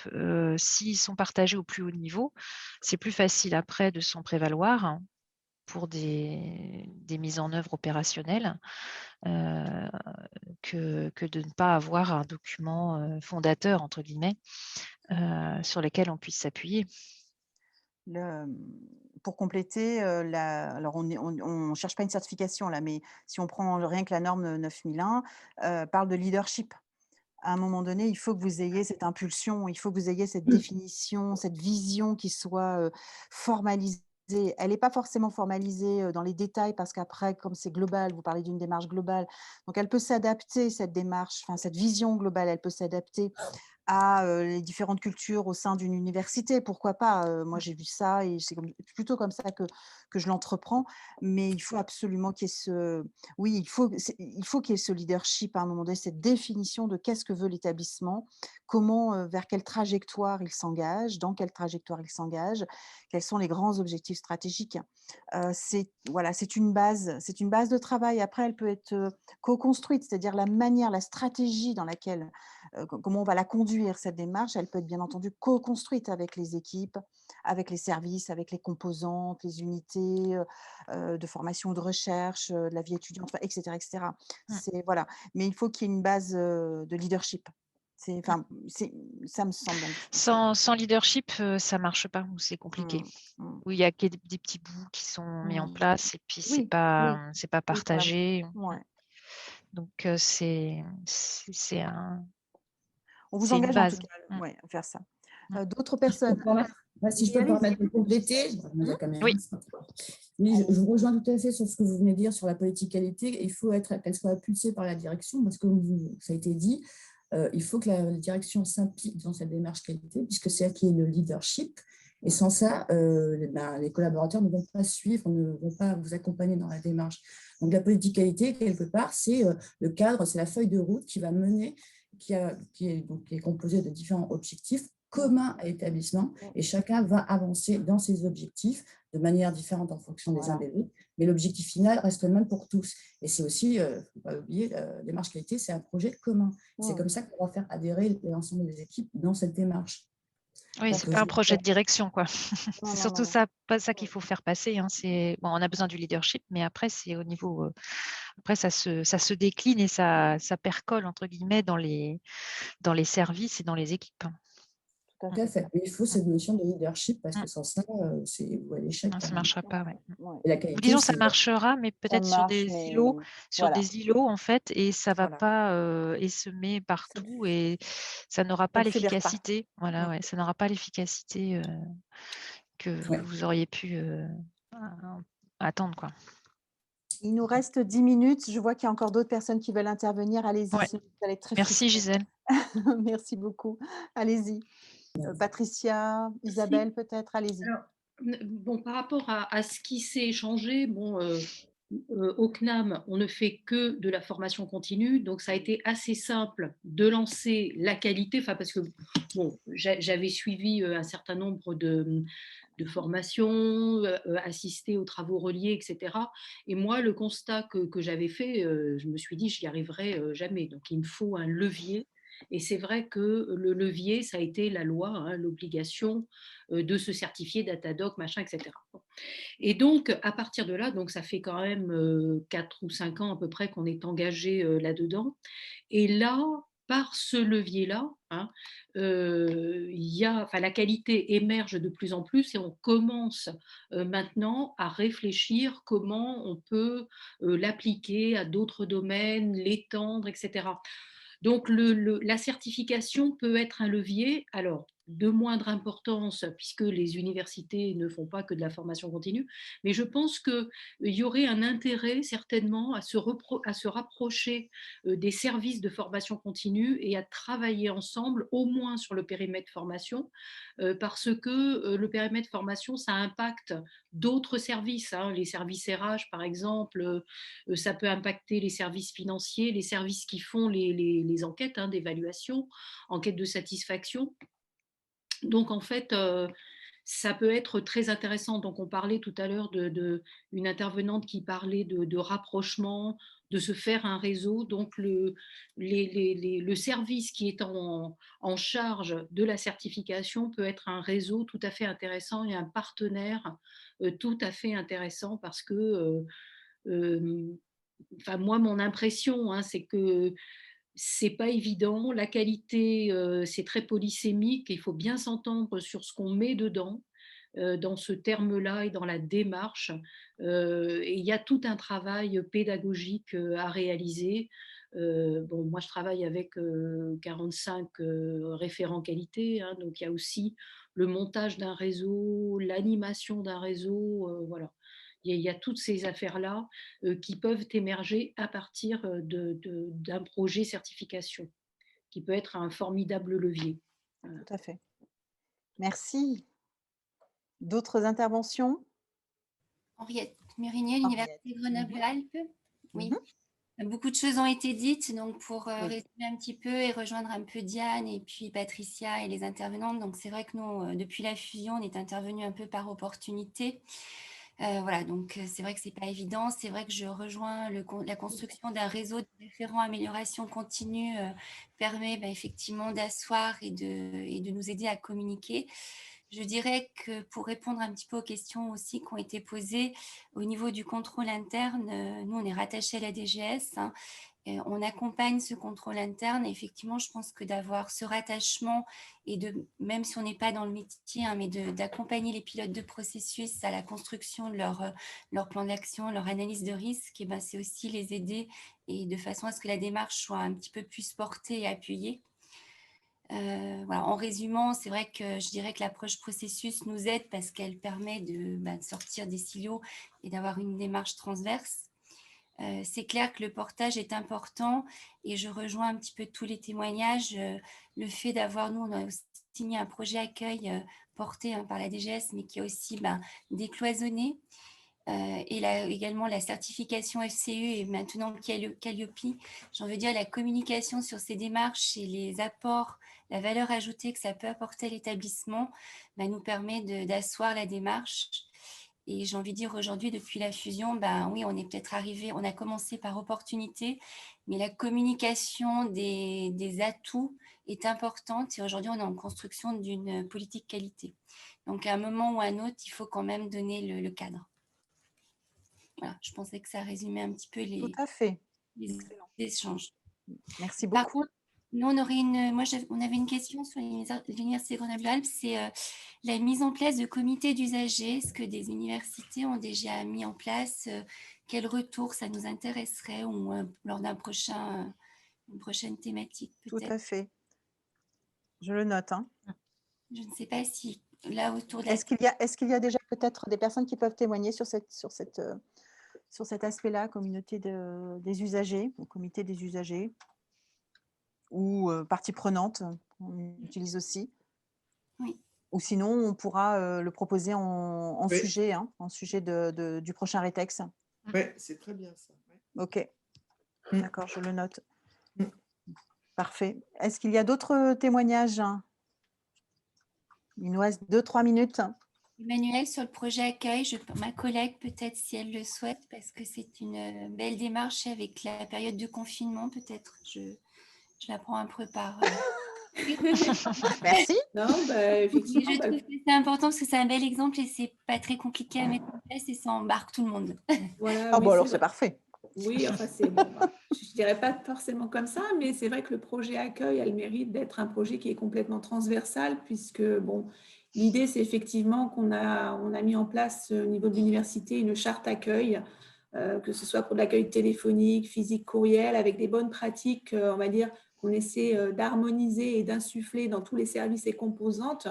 S'ils sont partagés au plus haut niveau, c'est plus facile après de s'en prévaloir pour des mises en œuvre opérationnelles que de ne pas avoir un document fondateur, entre guillemets, sur lequel on puisse s'appuyer. Pour compléter, alors on ne cherche pas une certification là, mais si on prend rien que la norme 9001, parle de leadership. À un moment donné, il faut que vous ayez cette impulsion, il faut que vous ayez cette définition, cette vision qui soit formalisée. Elle n'est pas forcément formalisée dans les détails parce qu'après, comme c'est global, vous parlez d'une démarche globale, donc elle peut s'adapter, cette démarche, enfin cette vision globale, elle peut s'adapter à les différentes cultures au sein d'une université, pourquoi pas? Moi, j'ai vu ça et c'est plutôt comme ça que je l'entreprends, mais il faut absolument qu'il y ait oui, il faut qu'il y ait ce leadership à un moment donné, cette définition de qu'est-ce que veut l'établissement, comment, vers quelle trajectoire il s'engage, dans quelle trajectoire il s'engage, quels sont les grands objectifs stratégiques. Voilà, c'est une base de travail. Après, elle peut être co-construite, c'est-à-dire la manière, la stratégie dans laquelle comment on va la conduire, cette démarche, elle peut être bien entendu co-construite avec les équipes, avec les services, avec les composantes, les unités de formation ou de recherche, de la vie étudiante, etc. etc. Voilà. Mais il faut qu'il y ait une base de leadership. Ça me semble indispensable. Sans leadership, ça ne marche pas, ou c'est compliqué. Où il y a que des petits bouts qui sont mis en place et puis c'est pas partagé. Ouais. Donc c'est un On vous c'est une engage en tout base. cas à faire ça. D'autres personnes? Si je peux me permettre de compléter. Oui. Oui, je vous rejoins tout à fait sur ce que vous venez de dire sur la politique qualité. Il faut qu'elle soit impulsée par la direction parce que, comme ça a été dit, il faut que la direction s'implique dans cette démarche qualité puisque c'est elle qui est le leadership. Et sans ça, les collaborateurs ne vont pas suivre, ne vont pas vous accompagner dans la démarche. Donc, la politique qualité, quelque part, c'est le cadre, c'est la feuille de route qui va mener, qui est composée de différents objectifs communs à l'établissement et chacun va avancer dans ses objectifs de manière différente en fonction des uns des autres, mais l'objectif final reste le même pour tous. Et c'est aussi, il ne faut pas oublier, la démarche qualité, c'est un projet commun. C'est comme ça qu'on va faire adhérer l'ensemble des équipes dans cette démarche. Oui, ce n'est pas un projet de direction, quoi. C'est surtout pas ça qu'il faut faire passer. Hein. Bon, on a besoin du leadership, mais après, c'est au niveau. Après, ça se décline et ça percole, entre guillemets, dans les services et dans les équipes. Tout à fait. Mais il faut cette notion de leadership parce que sans ça, c'est l'échec. Ça ne marchera pas. Et la qualité, disons, ça marchera, mais peut-être sur des îlots, en fait, et ça ne va pas essaimer partout et ça n'aura pas l'efficacité. Voilà, ça n'aura pas l'efficacité que vous auriez pu attendre, quoi. Il nous reste 10 minutes. Je vois qu'il y a encore d'autres personnes qui veulent intervenir. Allez-y. Ouais. Vous allez être très Merci, Gisèle. Merci beaucoup. Allez-y. Patricia, Isabelle, peut-être, allez-y. Bon, par rapport à ce qui s'est échangé, au CNAM, on ne fait que de la formation continue, donc ça a été assez simple de lancer la qualité, parce que j'avais suivi un certain nombre de formations, assisté aux travaux reliés, etc. Et moi, le constat que j'avais fait, je me suis dit, j'y arriverai jamais. Donc, il me faut un levier. Et c'est vrai que le levier, ça a été la loi, l'obligation de se certifier Datadoc, machin, etc. Et donc, à partir de là, donc ça fait quand même 4 ou 5 ans à peu près qu'on est engagé là-dedans. Et là, par ce levier-là, la qualité émerge de plus en plus et on commence maintenant à réfléchir comment on peut l'appliquer à d'autres domaines, l'étendre, etc. Donc, la certification peut être un levier. Alors, de moindre importance puisque les universités ne font pas que de la formation continue, mais je pense qu'il y aurait un intérêt certainement à se rapprocher des services de formation continue et à travailler ensemble au moins sur le périmètre formation parce que le périmètre formation, ça impacte d'autres services, hein, les services RH par exemple, ça peut impacter les services financiers, les services qui font les enquêtes hein, d'évaluation, enquêtes de satisfaction. Donc en fait, ça peut être très intéressant. Donc on parlait tout à l'heure d'une intervenante qui parlait de rapprochement, de se faire un réseau. Donc le service qui est en charge de la certification peut être un réseau tout à fait intéressant et un partenaire tout à fait intéressant parce que, enfin moi, mon impression, hein, c'est que c'est pas évident. La qualité, c'est très polysémique. Il faut bien s'entendre sur ce qu'on met dedans, dans ce terme-là et dans la démarche. Et il y a tout un travail pédagogique à réaliser. Bon, moi, je travaille avec 45 référents qualité, hein, donc il y a aussi le montage d'un réseau, l'animation d'un réseau, voilà. Il y a toutes ces affaires-là qui peuvent émerger à partir d'un projet certification, qui peut être un formidable levier. Voilà. Tout à fait. Merci. D'autres interventions? Henriette Murinier, l'Université Grenoble-Alpes. Oui. Beaucoup de choses ont été dites, donc pour résumer un petit peu et rejoindre un peu Diane et puis Patricia et les intervenantes. Donc c'est vrai que nous, depuis la fusion, on est intervenus un peu par opportunité. Voilà, donc c'est vrai que c'est pas évident. C'est vrai que je rejoins la construction d'un réseau de référents amélioration continue permet effectivement d'asseoir et de nous aider à communiquer. Je dirais que pour répondre un petit peu aux questions aussi qui ont été posées au niveau du contrôle interne, nous on est rattaché à la DGS, hein, on accompagne ce contrôle interne. Et effectivement, je pense que d'avoir ce rattachement et même si on n'est pas dans le métier, hein, mais d'accompagner les pilotes de processus à la construction de leur plan d'action, leur analyse de risque, c'est aussi les aider et de façon à ce que la démarche soit un petit peu plus portée et appuyée. Voilà. En résumant, c'est vrai que je dirais que l'approche processus nous aide parce qu'elle permet de sortir des silos et d'avoir une démarche transverse. C'est clair que le portage est important et je rejoins un petit peu tous les témoignages. Le fait d'avoir, nous, on a aussi signé un projet accueil porté par la DGS, mais qui est aussi décloisonné. Et également la certification FCE et maintenant Calliope. J'en veux dire la communication sur ces démarches et les apports, la valeur ajoutée que ça peut apporter à l'établissement nous permet d'asseoir la démarche. Et j'ai envie de dire aujourd'hui, depuis la fusion, oui, on est peut-être arrivé, on a commencé par opportunité, mais la communication des atouts est importante et aujourd'hui, on est en construction d'une politique qualité. Donc, à un moment ou à un autre, il faut quand même donner le cadre. Voilà, je pensais que ça résumait un petit peu les échanges. Merci beaucoup. Par contre, nous, on avait une question sur l'Université Grenoble-Alpes, c'est la mise en place de comités d'usagers. Est-ce que des universités ont déjà mis en place? Quel retour ça nous intéresserait ou lors d'une prochaine thématique peut-être? Tout à fait. Je le note. Hein. Je ne sais pas si là autour de Est-ce qu'il y a déjà peut-être des personnes qui peuvent témoigner sur cet aspect-là, communauté des usagers, ou comité des usagers, ou partie prenante, on utilise aussi. Oui. Ou sinon, on pourra le proposer en sujet, hein, en sujet du prochain rétex. Oui, c'est très bien ça. Ouais. Ok, d'accord, je le note. Parfait. Est-ce qu'il y a d'autres témoignages? Il nous reste 2-3 minutes. Emmanuel, sur le projet accueil, ma collègue peut-être si elle le souhaite, parce que c'est une belle démarche avec la période de confinement, peut-être. Je la prends un peu par... Merci. Non, effectivement, je trouve que c'est important parce que c'est un bel exemple et c'est pas très compliqué à mettre en place et ça embarque tout le monde. Voilà, Ah bon, alors c'est parfait. Oui, enfin c'est bon. Je dirais pas forcément comme ça, mais c'est vrai que le projet accueil a le mérite d'être un projet qui est complètement transversal puisque l'idée c'est effectivement qu'on a mis en place au niveau de l'université une charte accueil, que ce soit pour l'accueil téléphonique, physique, courriel, avec des bonnes pratiques, on va dire qu'on essaie d'harmoniser et d'insuffler dans tous les services et composantes.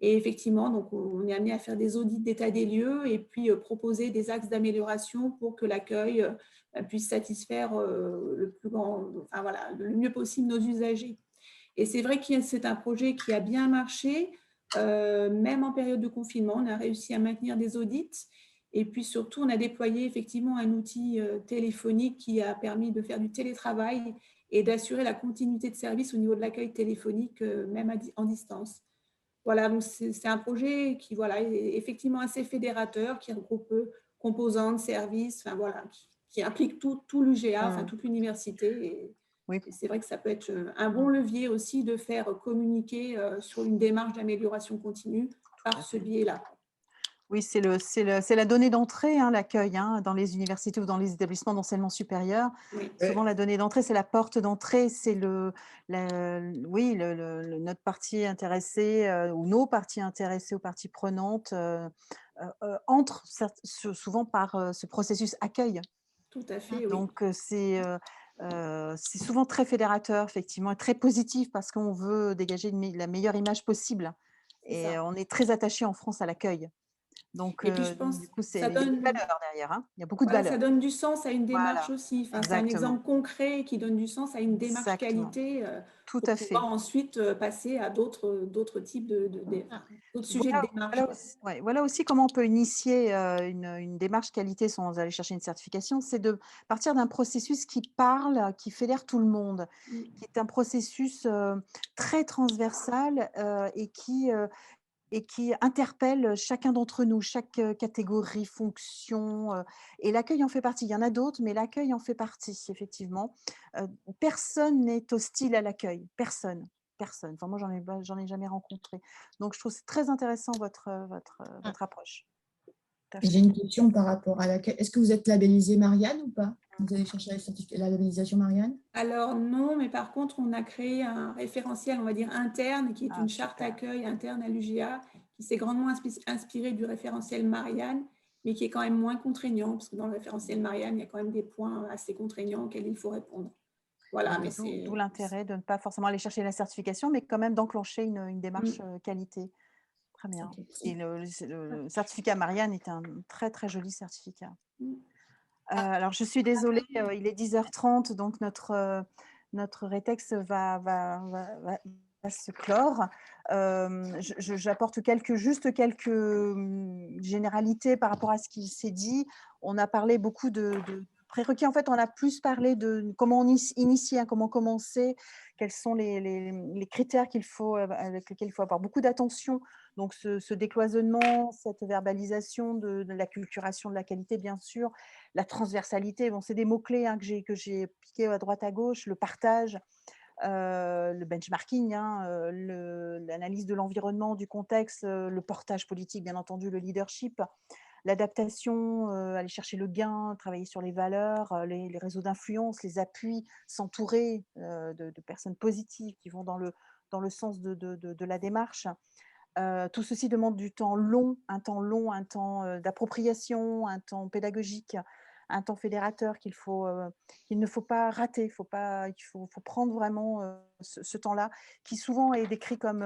Et effectivement, donc, on est amené à faire des audits d'état des lieux et puis proposer des axes d'amélioration pour que l'accueil puisse satisfaire le mieux possible nos usagers. Et c'est vrai que c'est un projet qui a bien marché, même en période de confinement. On a réussi à maintenir des audits. Et puis surtout, on a déployé effectivement un outil téléphonique qui a permis de faire du télétravail et d'assurer la continuité de service au niveau de l'accueil téléphonique, même en distance. Voilà, donc c'est un projet qui est effectivement assez fédérateur, qui regroupe composantes, services, qui implique tout l'UGA, toute l'université. Et c'est vrai que ça peut être un bon levier aussi de faire communiquer sur une démarche d'amélioration continue par ce biais-là. Oui, c'est la donnée d'entrée, l'accueil dans les universités ou dans les établissements d'enseignement supérieur. Oui. Souvent, la donnée d'entrée, c'est la porte d'entrée, c'est notre partie intéressée ou nos parties intéressées ou parties prenantes entrent souvent par ce processus accueil. Tout à fait, oui. Donc, c'est souvent très fédérateur, effectivement, et très positif parce qu'on veut dégager la meilleure image possible. Et on est très attaché en France à l'accueil. Donc, et puis je pense du coup, ça il y a donne des valeurs derrière. Il y a beaucoup de valeurs. Ça donne du sens à une démarche aussi. C'est un exactement. exemple concret qui donne du sens à une démarche Exactement. qualité Tout pour à fait. pouvoir ensuite passer à d'autres types d'autres sujets de démarche. Voilà aussi comment on peut initier une démarche qualité sans aller chercher une certification, c'est de partir d'un processus qui parle, qui fédère tout le monde, qui est un processus très transversal et qui interpelle chacun d'entre nous, chaque catégorie, fonction. Et l'accueil en fait partie. Il y en a d'autres, mais l'accueil en fait partie, effectivement. Personne n'est hostile à l'accueil. Personne. Enfin, moi, j'en ai jamais rencontré. Donc, je trouve c'est très intéressant votre approche. J'ai une question par rapport à l'accueil. Est-ce que vous êtes labellisé Marianne ou pas? Vous avez cherché la labellisation Marianne? Alors non, mais par contre, on a créé un référentiel, on va dire interne, qui est une charte accueil interne à l'UGA, qui s'est grandement inspiré du référentiel Marianne, mais qui est quand même moins contraignant, parce que dans le référentiel Marianne, il y a quand même des points assez contraignants auxquels il faut répondre. Voilà, mais d'où l'intérêt de ne pas forcément aller chercher la certification, mais quand même d'enclencher une démarche qualité. Très bien. Et le certificat Marianne est un très, très joli certificat. Alors, je suis désolée, il est 10h30, donc notre rétex va se clore. J'apporte juste quelques généralités par rapport à ce qui s'est dit. On a parlé beaucoup de prérequis. En fait, on a plus parlé de comment on initie, comment commencer, quels sont les critères avec lesquels il faut avoir beaucoup d'attention. Donc, ce décloisonnement, cette verbalisation de l'acculturation de la qualité, bien sûr, la transversalité, bon, c'est des mots-clés que j'ai piqués à droite à gauche, le partage, le benchmarking, l'analyse de l'environnement, du contexte, le portage politique, bien entendu, le leadership, l'adaptation, aller chercher le gain, travailler sur les valeurs, les réseaux d'influence, les appuis, s'entourer de personnes positives qui vont dans le sens de la démarche. Tout ceci demande du temps long, un temps d'appropriation, un temps pédagogique, un temps fédérateur qu'il ne faut pas rater. Il faut prendre vraiment ce temps-là, qui souvent est décrit comme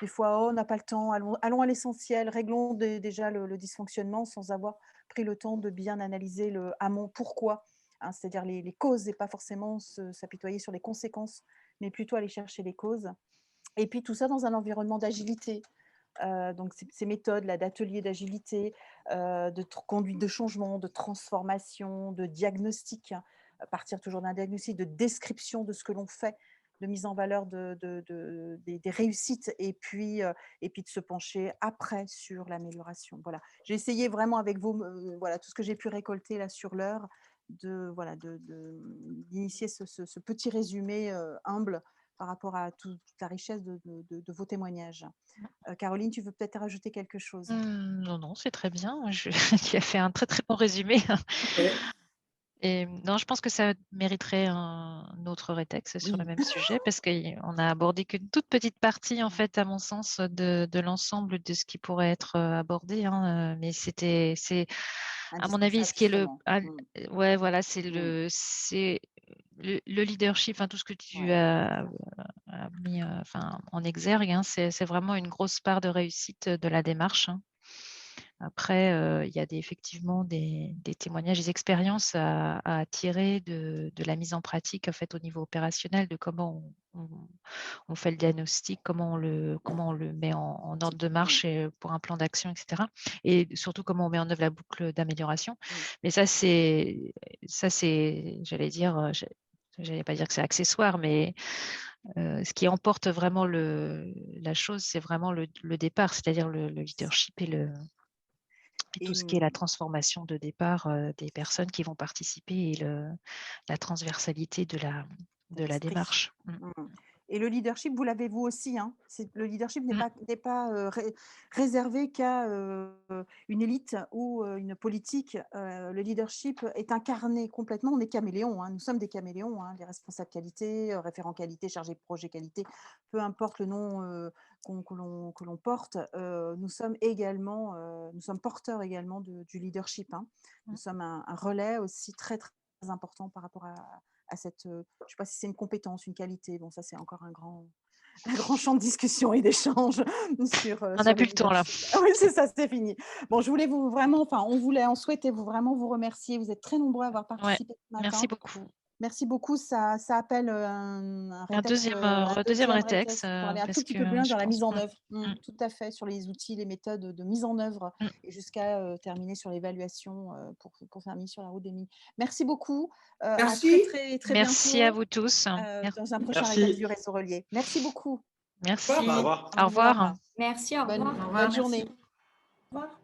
des fois, oh, on n'a pas le temps, allons à l'essentiel, réglons déjà le dysfonctionnement sans avoir pris le temps de bien analyser le amont, pourquoi, c'est-à-dire les causes et pas forcément s'apitoyer sur les conséquences, mais plutôt aller chercher les causes. Et puis tout ça dans un environnement d'agilité. Donc ces méthodes d'atelier d'agilité, de conduite de changement, de transformation, de diagnostic, à partir toujours d'un diagnostic, de description de ce que l'on fait, de mise en valeur des réussites et puis de se pencher après sur l'amélioration. Voilà. J'ai essayé vraiment avec vous, voilà, tout ce que j'ai pu récolter là sur l'heure, d'initier ce petit résumé humble par rapport à toute la richesse de vos témoignages. Caroline, tu veux peut-être rajouter quelque chose? Non, c'est très bien. Tu as fait un très, très bon résumé. Et non, je pense que ça mériterait un autre rétex sur le même sujet parce qu'on a abordé qu'une toute petite partie, en fait, à mon sens, de l'ensemble de ce qui pourrait être abordé. Mais c'est, à mon avis, ce qui est ouais, voilà, c'est le leadership, tout ce que tu as mis en exergue, hein, c'est vraiment une grosse part de réussite de la démarche. Hein. Après, il y a effectivement des témoignages, des expériences à tirer de la mise en pratique en fait, au niveau opérationnel, de comment on fait le diagnostic, comment on le met en ordre de marche pour un plan d'action, etc. Et surtout comment on met en œuvre la boucle d'amélioration. Mais ça, c'est, j'allais dire, j'allais pas dire que c'est accessoire, mais ce qui emporte vraiment la chose, c'est vraiment le départ, c'est-à-dire le leadership et tout ce qui est la transformation de départ des personnes qui vont participer et la transversalité de la démarche. Et le leadership, vous l'avez vous aussi. Hein. Le leadership n'est pas réservé qu'à une élite ou une politique. Le leadership est incarné complètement. On est caméléons. Hein. Nous sommes des caméléons. Hein. Les responsables qualité, référents qualité, chargés de projet qualité, peu importe le nom que l'on porte, nous sommes porteurs également du leadership. Hein. Nous sommes un relais aussi très, très important par rapport à cette, je ne sais pas si c'est une compétence, une qualité, bon ça c'est encore un grand champ de discussion et d'échange sur on n'a plus le temps là. Oui, c'est ça, c'est fini. Bon, je voulais on souhaitait vraiment vous remercier, vous êtes très nombreux à avoir participé ce matin. Merci beaucoup. Merci beaucoup, ça appelle un deuxième rétex pour aller un tout petit peu plus loin dans la mise en œuvre. Tout à fait, sur les outils, les méthodes de mise en œuvre et jusqu'à terminer sur l'évaluation pour faire mise sur la route des mines. Merci beaucoup. Merci. À très Merci bientôt, à vous tous. dans un prochain rétex du réseau Relié. Merci beaucoup. Merci. Au revoir. Au revoir. Merci, au revoir. Bonne journée. Au revoir.